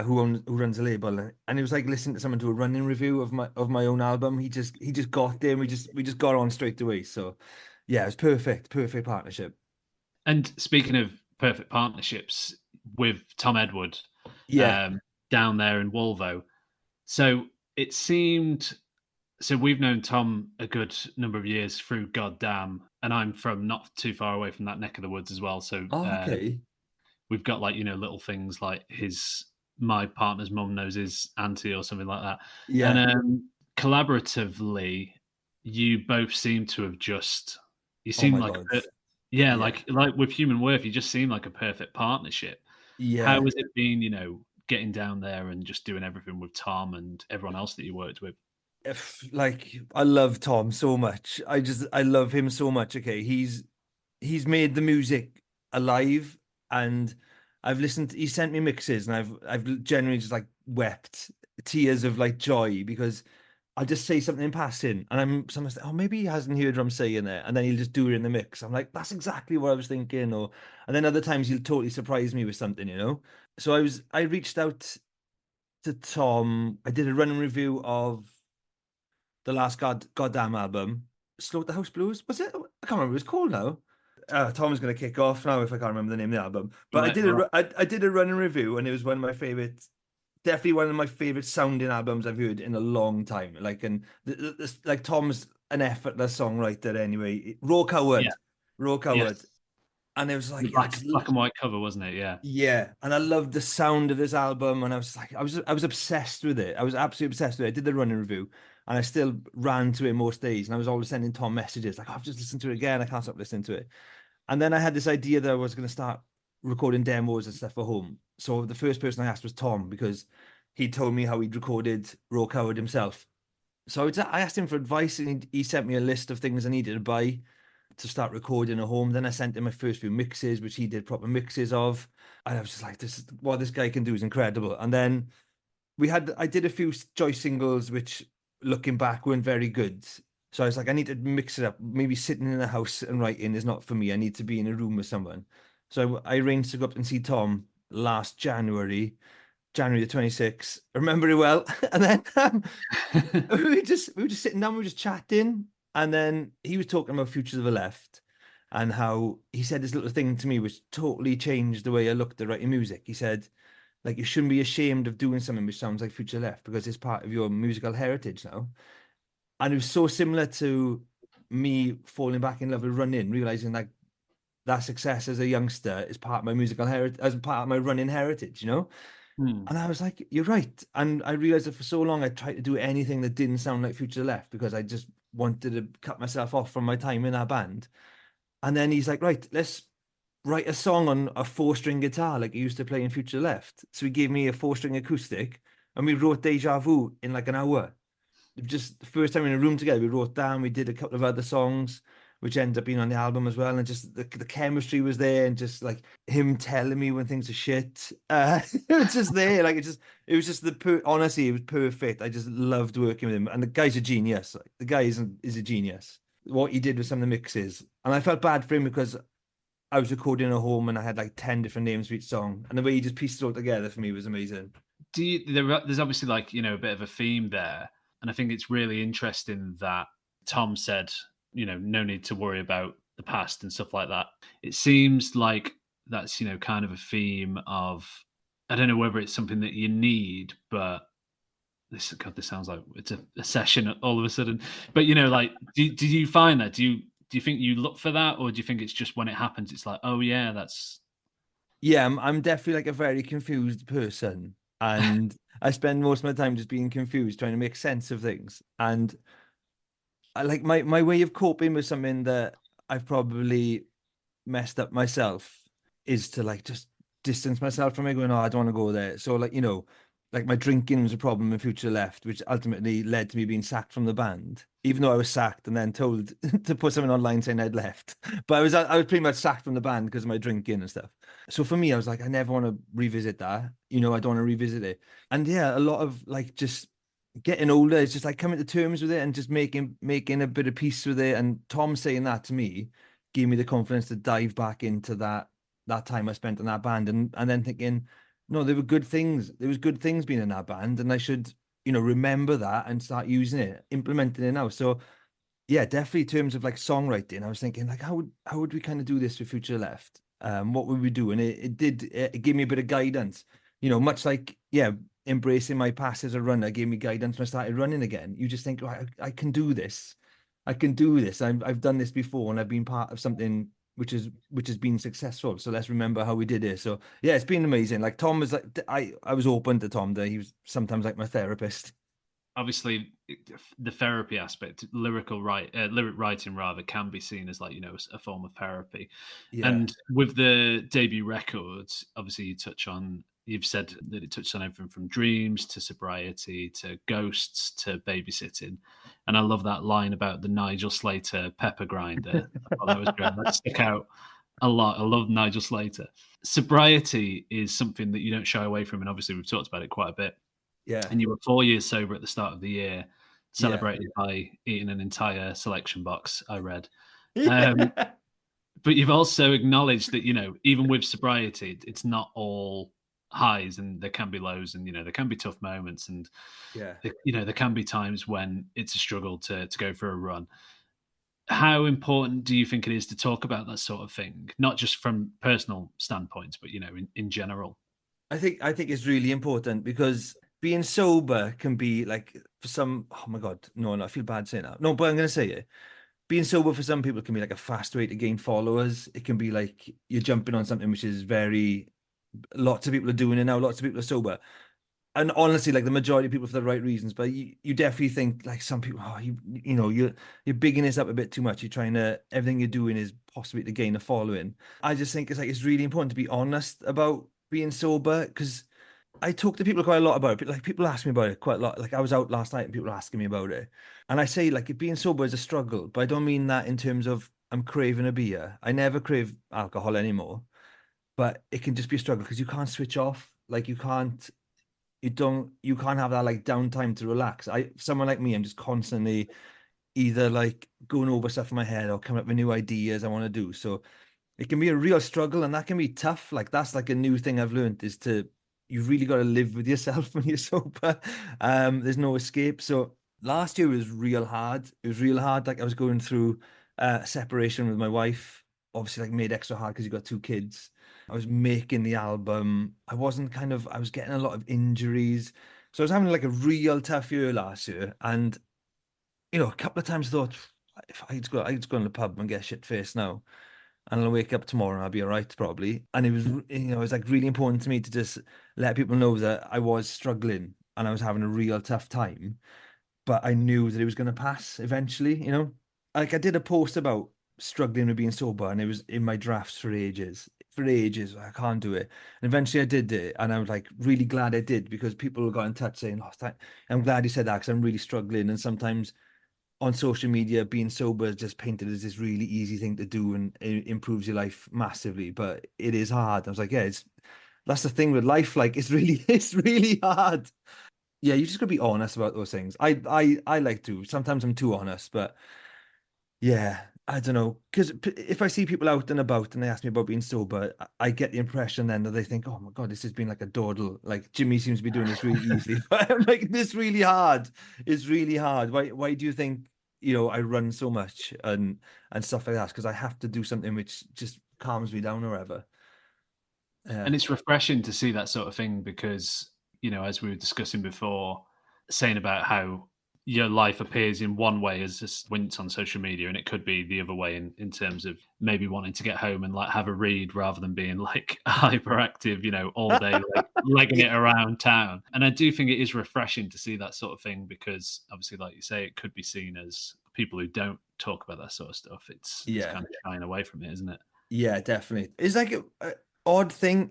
who runs a label, and it was like listening to someone do a running review of my own album. He just got there, and we just got on straight away. So yeah, it was perfect partnership. and speaking of perfect partnerships with Tom Edward, Yeah. um, down there in Wolvo, so it seemed so we've known Tom a good number of years through Goddamn, and I'm from not too far away from that neck of the woods as well. So Oh, okay. we've got like little things like my partner's mum knows his auntie or something like that, and Yeah. collaboratively, you both seem to have just you Oh seem my like God. yeah, Yeah. like with Human Worth, you just seem like a perfect partnership. How Yeah. has it been, getting down there and just doing everything with Tom and everyone else that you worked with? Like I love Tom so much. I love him so much. Okay, he's made the music alive, and he sent me mixes, and I've generally just like wept tears of like joy, because I'll just say something in passing, and someone's like, oh, maybe he hasn't heard what I'm saying there, and then he'll just do it in the mix. I'm like, that's exactly what I was thinking, or and then other times he'll totally surprise me with something, you know. So I reached out to Tom. I did a running review of the last Goddamn album, Slaughterhouse Blues. Was it? I can't remember what it's called now. Tom's going to kick off now if I can't remember the name of the album. But Right, right. I did a running review, and it was one of my favorite, definitely one of my favorite sounding albums I've heard in a long time. Like, and like Tom's an effortless songwriter anyway. Yeah. Raw Yes. Coward, and it was The like I black just black and white cover, wasn't it? Yeah. yeah, and I loved the sound of this album, and I was obsessed with it. I was absolutely obsessed with it. I did the running review, and I still ran to it most days, and I was always sending Tom messages like, oh, "I've just listened to it again. I can't stop listening to it." And then I had this idea that I was going to start recording demos and stuff for home. So the first person I asked was Tom because he told me how he'd recorded Raw Coward himself. So I asked him for advice, and he sent me a list of things I needed to buy to start recording at home. Then I sent him my first few mixes, which he did proper mixes of. And I was just like, this is what this guy can do is incredible. And then I did a few Joyce singles, which looking back weren't very good. So I was like, I need to mix it up. Maybe sitting in a house and writing is not for me. I need to be in a room with someone. So I arranged to go up and see Tom last January, January the 26th. I remember it well. And then we were just sitting down, we were just chatting, and then he was talking about Futures of the Left and how he said this little thing to me which totally changed the way I looked at writing music. He said, like, you shouldn't be ashamed of doing something which sounds like Future Left because it's part of your musical heritage now. And it was so similar to me falling back in love with running, realizing like that success as a youngster is part of my musical heritage, as part of my running heritage, you know? Hmm. And I was like, you're right. And I realized that for so long I tried to do anything that didn't sound like Future Left because I just wanted to cut myself off from my time in that band. And then he's like, right, let's write a song on a four-string guitar like he used to play in Future Left. So he gave me a four-string acoustic and we wrote Deja Vu in like an hour. Just the first time in a room together, we wrote down, we did a couple of other songs, which ended up being on the album as well. And just the chemistry was there, and just like him telling me when things are shit. It was just there. Like it was just honestly, it was perfect. I just loved working with him. And the guy's a genius. Like, the guy is a genius. What he did with some of the mixes. And I felt bad for him because I was recording at home and I had like 10 different names for each song. And the way he just pieced it all together for me was amazing. There's obviously like, a bit of a theme there. And I think it's really interesting that Tom said, no need to worry about the past and stuff like that. It seems like that's, kind of a theme of, I don't know whether it's something that you need, but this sounds like it's a session all of a sudden. But, like, do you find that? Do you think you look for that, or do you think it's just when it happens, it's like, oh yeah, that's Yeah, I'm definitely like a very confused person. And I spend most of my time just being confused, trying to make sense of things. And I like my way of coping with something that I've probably messed up myself is to like just distance myself from it, going, oh, I don't want to go there. So like, like my drinking was a problem in Future Left, which ultimately led to me being sacked from the band, even though I was sacked and then told to put something online saying I'd left. But I was pretty much sacked from the band because of my drinking and stuff. So for me, I was like, I never want to revisit that. I don't want to revisit it. And yeah, a lot of like just getting older is just like coming to terms with it and just making a bit of peace with it. And Tom saying that to me gave me the confidence to dive back into that time I spent in that band, and then thinking, no, there were good things. There was good things being in that band, and I should, remember that and start using it, implementing it now. So yeah, definitely in terms of like songwriting, I was thinking like how would we kind of do this for Future Left? What would we do? And it gave me a bit of guidance, much like yeah, embracing my past as a runner gave me guidance when I started running again. You just think, right, I can do this. I can do this. I've done this before, and I've been part of something which has been successful. So let's remember how we did it. So yeah, it's been amazing. Like Tom was like I was open to Tom there. He was sometimes like my therapist. obviously the therapy aspect, lyric writing rather, can be seen as like, a form of therapy. Yeah. And with the debut records, obviously you've said that it touched on everything from dreams to sobriety to ghosts to babysitting. And I love that line about the Nigel Slater pepper grinder. I thought that was great. That stuck out a lot. I love Nigel Slater. Sobriety is something that you don't shy away from, and obviously we've talked about it quite a bit. Yeah. And you were 4 years sober at the start of the year. Yeah. celebrated by eating an entire selection box, I read. Um, Yeah. but you've also acknowledged that, even with sobriety, it's not all highs, and there can be lows, and, there can be tough moments, and, Yeah. there can be times when it's a struggle to go for a run. How important do you think it is to talk about that sort of thing? Not just from personal standpoints, but, in general. I think it's really important because being sober can be like for some, oh my God, no, I feel bad saying that. No, but I'm gonna say it. Being sober for some people can be like a fast way to gain followers. It can be like you're jumping on something which is very, lots of people are doing it now, lots of people are sober. And honestly, like the majority of people for the right reasons, but you definitely think like some people, oh, you're bigging this up a bit too much. You're trying to, everything you're doing is possibly to gain a following. I just think it's really important to be honest about being sober because I talk to people quite a lot about it. Like people ask me about it quite a lot. Like I was out last night and people were asking me about it. And I say like being sober is a struggle, but I don't mean that in terms of I'm craving a beer. I never crave alcohol anymore, but it can just be a struggle because you can't switch off. Like you can't have that like downtime to relax. Someone like me, I'm just constantly either like going over stuff in my head or coming up with new ideas I want to do. So it can be a real struggle and that can be tough. Like that's like a new thing I've learned is to you've really got to live with yourself when you're sober. There's no escape. So last year was real hard. It was real hard. Like I was going through a separation with my wife. Obviously, like made extra hard because you got two kids. I was making the album. I was getting a lot of injuries. So I was having like a real tough year last year. And, a couple of times I thought, if I'd go in the pub and get shit faced now and I'll wake up tomorrow and I'll be all right probably. And it was like really important to me to just let people know that I was struggling and I was having a real tough time, but I knew that it was going to pass eventually. Like I did a post about struggling with being sober and it was in my drafts for ages. For ages, I can't do it. And eventually I did it. And I was like really glad I did because people got in touch saying, I'm glad you said that because I'm really struggling. And sometimes on social media, being sober is just painted as this really easy thing to do and it improves your life massively, but it is hard. I was like, yeah, that's the thing with life. Like, it's really hard. Yeah, you just gotta be honest about those things. I like to. Sometimes I'm too honest, but yeah, I don't know. Because if I see people out and about and they ask me about being sober, I get the impression then that they think, oh my God, this has been like a dawdle. Like Jimmy seems to be doing this really easily. But I'm like, this really hard. It's really hard. Why do you think, I run so much and stuff like that? Because I have to do something which just calms me down or whatever. Yeah. And it's refreshing to see that sort of thing because, as we were discussing before, saying about how your life appears in one way as just when it's on social media, and it could be the other way in terms of maybe wanting to get home and like have a read rather than being like hyperactive, all day, like legging Yeah. it around town. And I do think it is refreshing to see that sort of thing because obviously, like you say, it could be seen as people who don't talk about that sort of stuff. It's Yeah. kind of shying away from it, isn't it? Yeah, definitely. It's like a odd thing,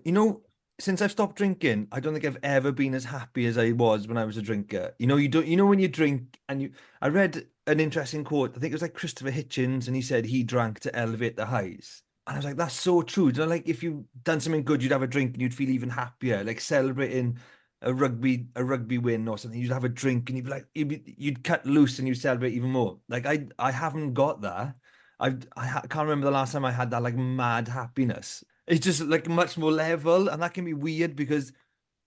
since I've stopped drinking, I don't think I've ever been as happy as I was when I was a drinker. You don't, when you drink and I read an interesting quote. I think it was like Christopher Hitchens, and he said he drank to elevate the highs. And I was like, that's so true. Like if you done something good, you'd have a drink and you'd feel even happier, like celebrating a rugby win or something. You'd have a drink and you'd cut loose and you'd celebrate even more. Like I haven't got that. Can't remember the last time I had that like mad happiness. It's just like much more level, and that can be weird because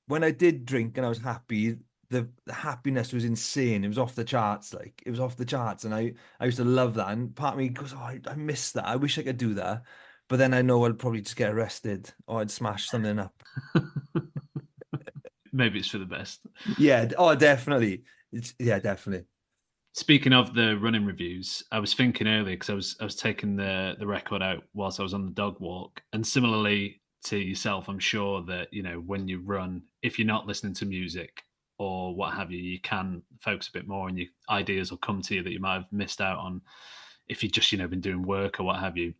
when I did drink and I was happy, the happiness was insane. It was off the charts, like it was off the charts, and I used to love that. And part of me goes, "Oh, I miss that. I wish I could do that." But then I know I'd probably just get arrested or I'd smash something up. Maybe it's for the best. Yeah, oh, definitely. Yeah, definitely. Speaking of the running reviews, I was thinking earlier because I was taking the record out whilst I was on the dog walk, and similarly to yourself, I'm sure that when you run, if you're not listening to music or what have you, you can focus a bit more, and your ideas will come to you that you might have missed out on if you just been doing work or what have you.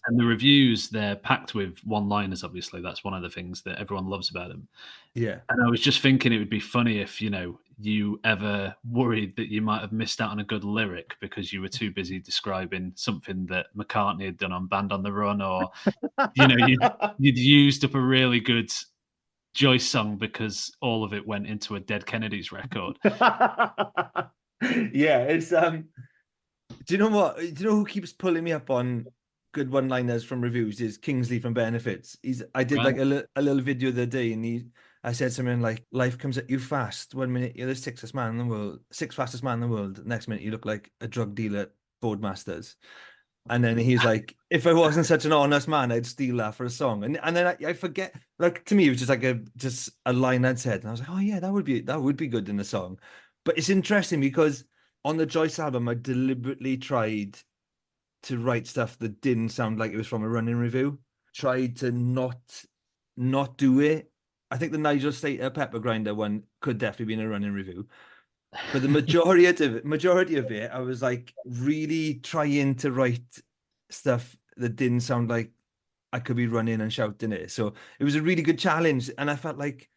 And the reviews, they're packed with one-liners. Obviously, that's one of the things that everyone loves about them. Yeah. And I was just thinking it would be funny if, you ever worried that you might have missed out on a good lyric because you were too busy describing something that McCartney had done on Band on the Run, or, you'd used up a really good Joyce song because all of it went into a Dead Kennedys record. Yeah, it's do you know what? Do you know who keeps pulling me up on good one-liners from reviews is Kingsley from Benefits. I did Right. like a little video the other day, and I said something like, "Life comes at you fast. 1 minute you're the sixth fastest man in the world. Next minute you look like a drug dealer at Boardmasters." And then he's like, "If I wasn't such an honest man, I'd steal that for a song." And then I forget. Like to me, it was just a line I'd said, and I was like, "Oh yeah, that would be good in a song." But it's interesting because on the Joyce album, I deliberately tried to write stuff that didn't sound like it was from a running review. Tried to not do it. I think the Nigel Slater Pepper Grinder one could definitely be in a running review. But the majority of it, I was like really trying to write stuff that didn't sound like I could be running and shouting it. So it was a really good challenge, and I felt like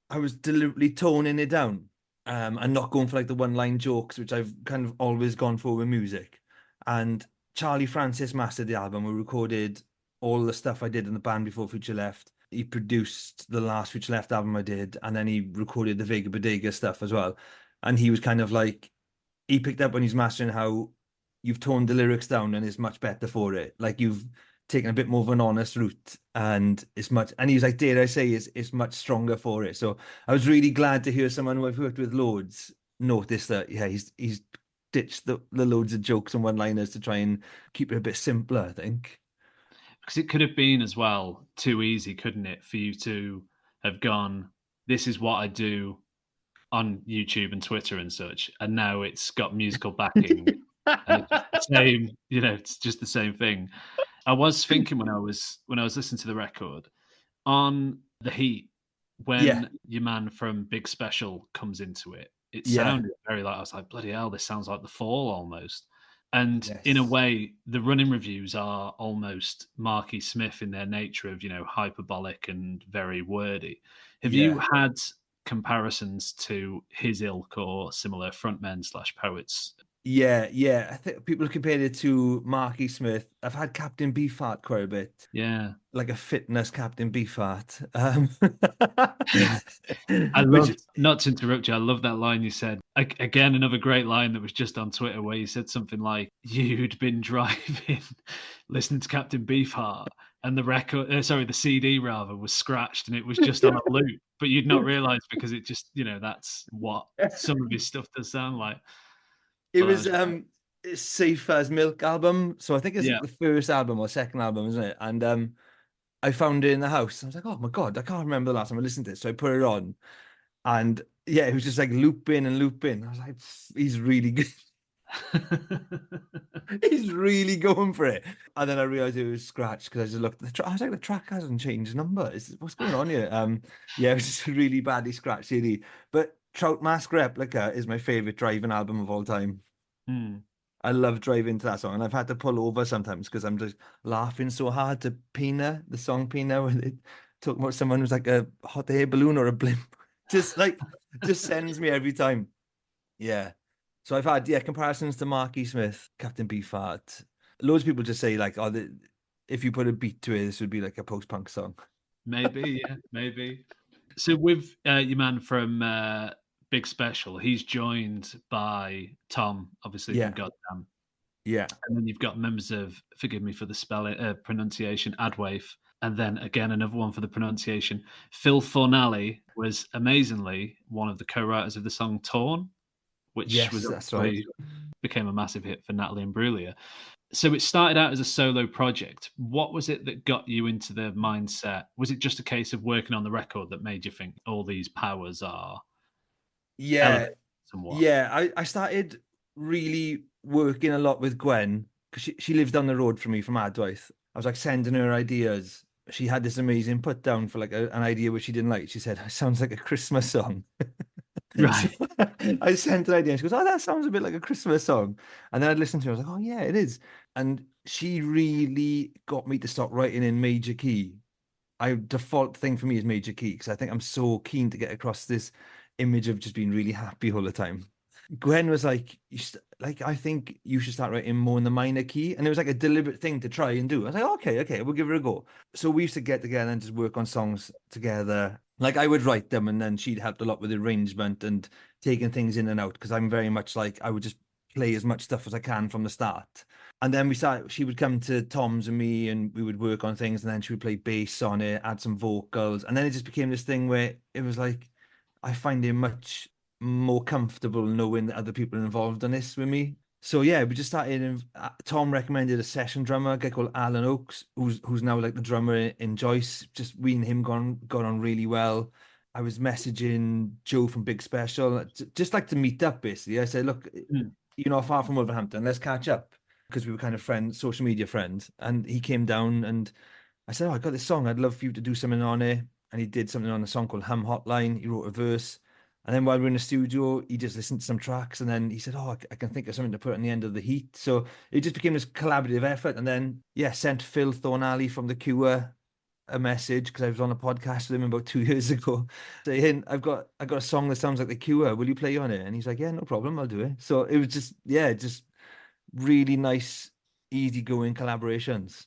I was deliberately toning it down, and not going for like the one-line jokes, which I've kind of always gone for with music. And Charlie Francis mastered the album. We recorded all the stuff I did in the band before Future Left. He produced the last Future Left album I did, and then he recorded the Vega Bodega stuff as well. And he was kind of like, he picked up when he's mastering how you've toned the lyrics down and it's much better for it. Like you've taken a bit more of an honest route, and it's much, and he's like, dare I say, is much stronger for it. So I was really glad to hear someone who I've worked with loads notice that, yeah, he's ditched the loads of jokes and one-liners to try and keep it a bit simpler, I think. Because it could have been as well too easy, couldn't it, for you to have gone, this is what I do on YouTube and Twitter and such, and now it's got musical backing and it's just the same, it's just the same thing. I was thinking when I was listening to the record on The Heat, Yeah, when your man from Big Special comes into it, it yeah, sounded very like, I was like, bloody hell, this sounds like The Fall almost. And in a yes, way, the running reviews are almost Marky Smith in their nature of, hyperbolic and very wordy. Have you yeah. had comparisons to his ilk or similar frontmen slash poets? Yeah, yeah. I think people have compared it to Marky Smith. I've had Captain Beefheart quite a bit, Yeah. like a fitness Captain Beefheart. I Which, loved, not to interrupt you, I love that line you said. Again, another great line that was just on Twitter where you said something like, you'd been driving, listening to Captain Beefheart, and the record, sorry, the CD rather, was scratched and it was just on a loop, but you'd not realized because it just, that's what some of his stuff does sound like. it But that was was great. it's Safe as Milk album. So I think it's Yeah. like the first album or second album, isn't it? And I found it in the house. I was like, oh my God, I can't remember the last time I listened to it. So I put it on, and yeah, it was just like looping and looping. I was like, he's really good. He's really going for it. And then I realized it was scratched because I just looked at the track. I was like, the track hasn't changed number. What's going on here? Yeah, it was just a really badly scratched CD. But Trout Mask Replica is my favorite driving album of all time. Hmm. I love driving to that song, and I've had to pull over sometimes because I'm just laughing so hard to Pina, the song Pina, where they talk about someone who's like a hot air balloon or a blimp. Just like, just sends me every time. Yeah. So I've had, yeah, comparisons to Marky Smith, Captain Beefheart. Loads of people just say like, oh, if you put a beat to it, this would be like a post-punk song. Maybe, yeah, maybe. So with your man from Big Special, he's joined by Tom, obviously from Yeah, Goddamn, yeah, and then you've got members of, forgive me for the spelling, pronunciation, Adwave, and then again another one for the pronunciation. Phil Fornelli was amazingly one of the co-writers of the song "Torn," which yes, was that's right. obviously became a massive hit for Natalie Imbruglia. So it started out as a solo project. What was it that got you into the mindset? Was it just a case of working on the record that made you think all these powers are Yeah, elevated somewhat? yeah. I started really working a lot with Gwen because she lives down the road from me from Adwaith. I was like sending her ideas. She had this amazing put down for like an idea which she didn't like. She said, "It sounds like a Christmas song." So Right. I sent an idea and she goes, "Oh, that sounds a bit like a Christmas song." And then I listened to it. I was like, "Oh, yeah, it is." And she really got me to stop writing in major key. Default thing for me is major key because I think I'm so keen to get across this image of just being really happy all the time. Gwen was like, like I think you should start writing more in the minor key, and it was like a deliberate thing to try and do. I was like, okay, okay, we'll give it a go. So we used to get together and just work on songs together. Like I would write them, and then she'd helped a lot with the arrangement and taking things in and out because I'm very much like I would just play as much stuff as I can from the start. And then she would come to Tom's and me, and we would work on things, and then she would play bass on it, add some vocals, and then it just became this thing where it was like I find it much more comfortable knowing that other people are involved in this with me. So yeah, we just started. Tom recommended a session drummer, a guy called Alan Oakes, who's now like the drummer in Joyce. Just we and him gone on really well. I was messaging Joe from Big Special, just like to meet up. Basically, I said, "Look, Mm. you're not far from Wolverhampton. Let's catch up," because we were kind of friends, social media friends. And he came down, and I said, "Oh, I got this song. I'd love for you to do something on it." And he did something on a song called Hum Hotline. He wrote a verse. And then while we are in the studio, he just listened to some tracks, and then he said, "Oh, I can think of something to put on the end of the heat." So it just became this collaborative effort. And then, yeah, sent Phil Thornalley from The Cure a message because I was on a podcast with him about 2 years ago, saying, "I got a song that sounds like The Cure. Will you play on it?" And he's like, "Yeah, no problem. I'll do it." So it was just, yeah, just really nice, easygoing collaborations.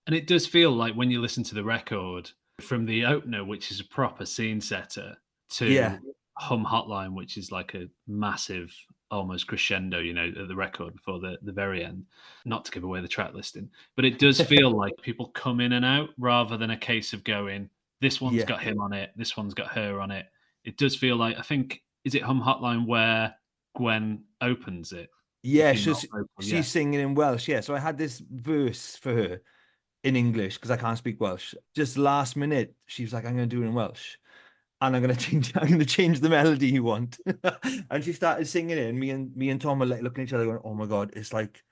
And it does feel like when you listen to the record, from the opener, which is a proper scene setter, Yeah. to Hum Hotline, which is like a massive, almost crescendo, at the record before the very end. Not to give away the track listing, but it does feel like people come in and out rather than a case of going, this one's Yeah. got him on it, this one's got her on it. It does feel like, I think, is it Hum Hotline where Gwen opens it? The Yeah, female vocal, yeah. she's singing in Welsh. Yeah, so I had this verse for her in English because I can't speak Welsh. Just last minute, she was like, "I'm going to do it in Welsh, and I'm going to change. I'm going to change the melody you want." And she started singing it, and me and Tom were like looking at each other, going, "Oh my god, it's like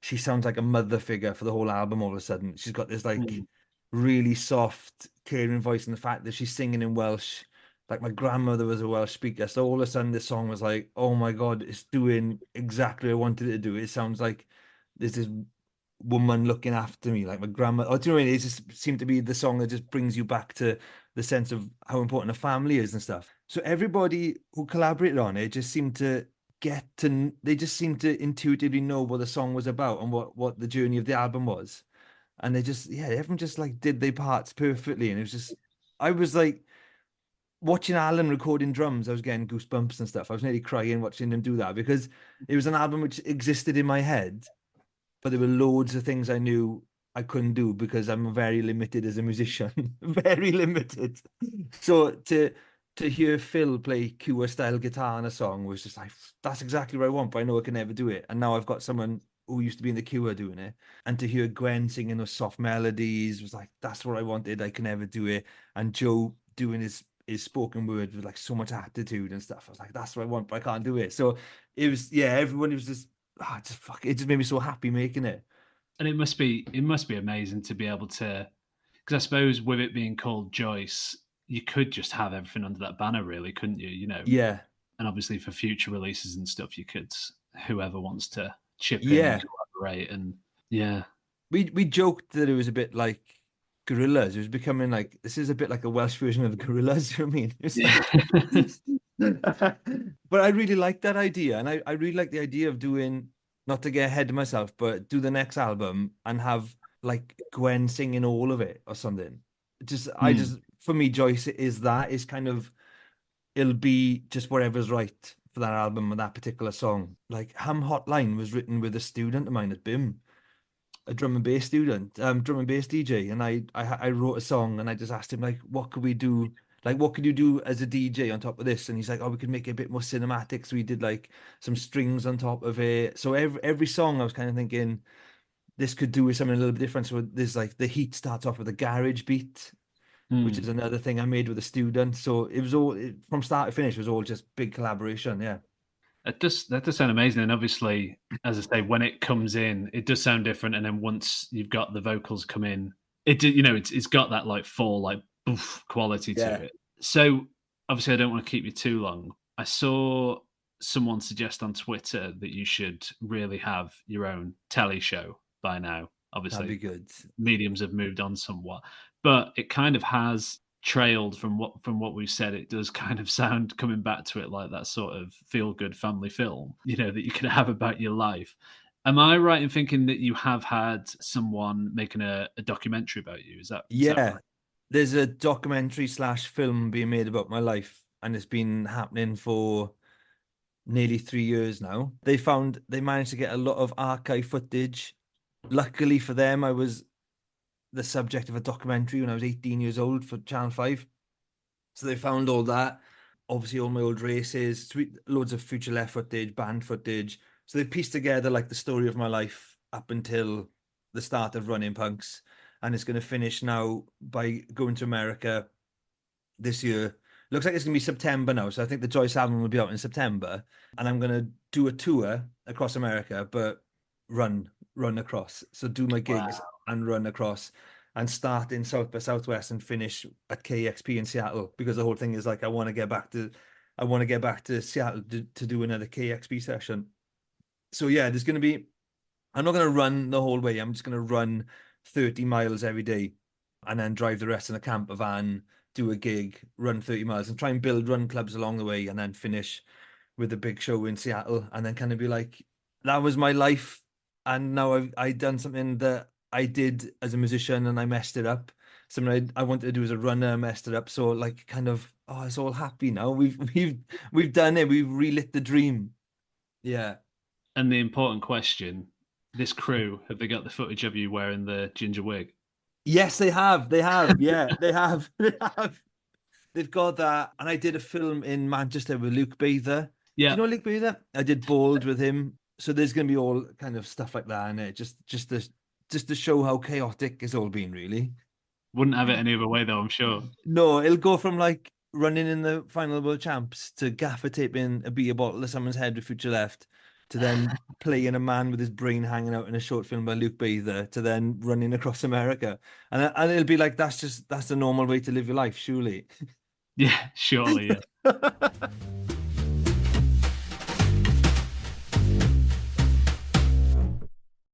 she sounds like a mother figure for the whole album. All of a sudden, she's got this like Mm. really soft, caring voice, and the fact that she's singing in Welsh." Like my grandmother was a Welsh speaker, so all of a sudden this song was like, "Oh my god, it's doing exactly what I wanted it to do." It sounds like there's this woman looking after me, like my grandma. Oh, do you know what I mean? It just seemed to be the song that just brings you back to the sense of how important a family is and stuff. So everybody who collaborated on it just seemed to they just seemed to intuitively know what the song was about and what the journey of the album was. And they just, yeah, everyone just like did their parts perfectly. And it was just, I was like watching Alan recording drums, I was getting goosebumps and stuff. I was nearly crying watching him do that because it was an album which existed in my head, but there were loads of things I knew I couldn't do because I'm very limited as a musician, very limited. So to hear Phil play Cure style guitar on a song was just like that's exactly what I want, but I know I can never do it. And now I've got someone who used to be in the Cure doing it, and to hear Gwen singing those soft melodies was like that's what I wanted. I can never do it, and Joe doing his spoken word with like so much attitude and stuff. I was like, that's what I want, but I can't do it. So it was, yeah, everyone was just just fuck, it just made me so happy making it. And it must be amazing to be able to, because I suppose with it being called Joyce, you could just have everything under that banner, really, couldn't you? Yeah, And obviously for future releases and stuff, you could, whoever wants to chip in and yeah. collaborate, and yeah. We joked that it was a bit like Gorillas. It was becoming like this is a bit like a Welsh version of the Gorillas. You know what I mean? It's Yeah. like, but I really like that idea, and I really like the idea of doing not to get ahead of myself, but do the next album and have like Gwen singing all of it or something. Just I Mm, just for me, Joyce is that is kind of it'll be just whatever's right for that album and that particular song. Like Ham Hotline was written with a student of mine at BIM, a drum and bass student, drum and bass DJ, and I wrote a song and I just asked him like, what could we do? Like, what could you do as a DJ on top of this? And he's like, oh, we could make it a bit more cinematic. So we did like some strings on top of it. So every song I was kind of thinking this could do with something a little bit different. So there's like the heat starts off with a garage beat, which is mm. another thing I made with a student. So it was all from start to finish it was all just big collaboration. Yeah. That does sound amazing. And obviously, as I say, when it comes in, it does sound different. And then once you've got the vocals come in, it's got that like full like boof quality to Yeah. it. So obviously, I don't want to keep you too long. I saw someone suggest on Twitter that you should really have your own telly show by now. That'd be Obviously, good. mediums have moved on somewhat, but it kind of has trailed from what we've said. It does kind of sound, coming back to it, like that sort of feel good family film, that you could have about your life. Am I right in thinking that you have had someone making a documentary about you? Is that Yeah. right? there's a documentary slash film being made about my life, and it's been happening for nearly 3 years now. They managed to get a lot of archive footage. Luckily for them, I was the subject of a documentary when I was 18 years old for Channel 5. So they found all that. Obviously, all my old races, loads of future left footage, band footage. So they pieced together like the story of my life up until the start of Running Punks. And it's going to finish now by going to America this year. Looks like it's gonna be September now, so I think the Joyce album will be out in September, and I'm gonna do a tour across America, but run across. So do my gigs Wow. and run across, and start in South by Southwest and finish at KXP in Seattle because the whole thing is like I want to get back to Seattle to do another KXP session. So yeah, there's gonna be I'm not gonna run the whole way. I'm just gonna run 30 miles every day and then drive the rest in a camper van, do a gig, run 30 miles and try and build run clubs along the way and then finish with a big show in Seattle and then kind of be like, that was my life. And now I've done something that I did as a musician and I messed it up. Something I wanted to do as a runner, messed it up. So like kind of, oh, it's all happy now. We've done it. We've relit the dream. Yeah. And the important question: this crew, have they got the footage of you wearing the ginger wig? Yes, they have. They have. Yeah, they have. They have. They've got that. And I did a film in Manchester with Luke Bather. Do you Yeah, know Luke Bather? I did Bald with him. So there's going to be all kind of stuff like that in it. Just to show how chaotic it's all been, really. wouldn't have it any other way though, I'm sure. No, it'll go from like running in the final world champs to gaffer taping a beer bottle to someone's head with future left to then playing a man with his brain hanging out in a short film by Luke Bather to then running across America. And it'll be like that's the normal way to live your life, surely. Yeah, surely, yeah.